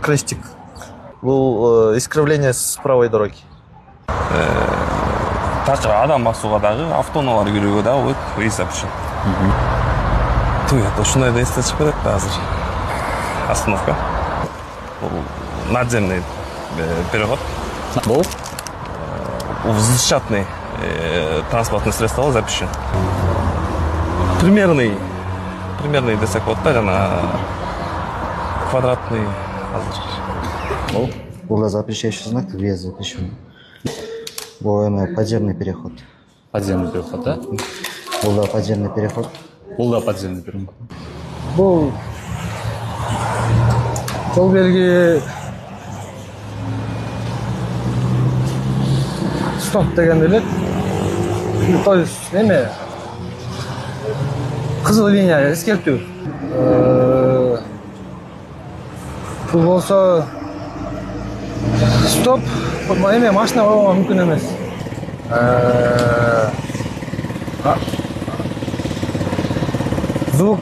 крестик. Бұл искривление с правой дороги. Адам басуға дағы, автоналар көрүүгө дагы болот, выезд запрещен. Это ушундай да эстен чыгып кетет да азыр. Остановка. Надземный переход. Бул Взрывчатный транспортный средство запрещен. Примерный десек вот да, жана квадратный азыр. Был запрещающий знак, въезд запрещен. Был подземный переход. подземный переход, да? Был подземный переход. Бул да подземный переход. Бұл жол белги стоп деген элек. То есть неме кызыл линия эскертүү. Бул болсо стоп, эме машина койгонго мүмкүн эмес. Звук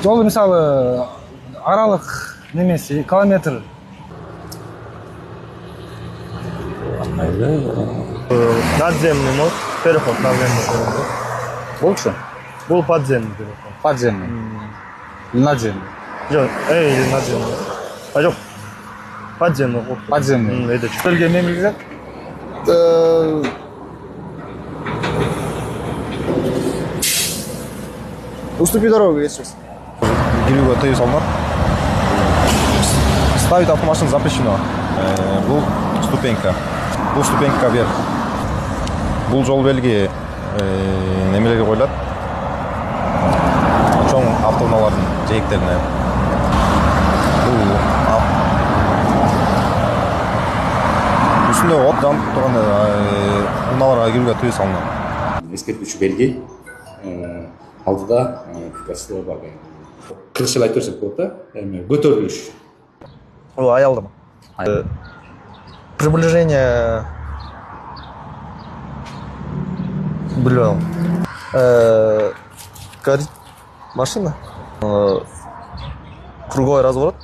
жол мисалы аралык немеси километр. Надземный мост, переход надземный переход. Болчу? Бұл подземный переход. Подземный. Или надземный? Жоқ, надземный. Жоқ, подземный. Подземный. Это что? Бөлге мемлекет Уступи дорогу, есть сейчас. Кирюга, ты солдат. Ставить автомашину запрещено. Бұл ступенька. Бұл ступенька вверх. Бұл жол белги немелерге коюлат. Чоң автоунаалардын жээктерине. Үстүндө от жанып турганда унааларга кирүүгө тыюу салынат. Ескертүүчү белги алдыда красиво бар. Кырсыл айтып көрсөк болот да, эми көтөрүлүш. Бұл аялдама. Приближение... Блин. Горит машина. Круговой разворот.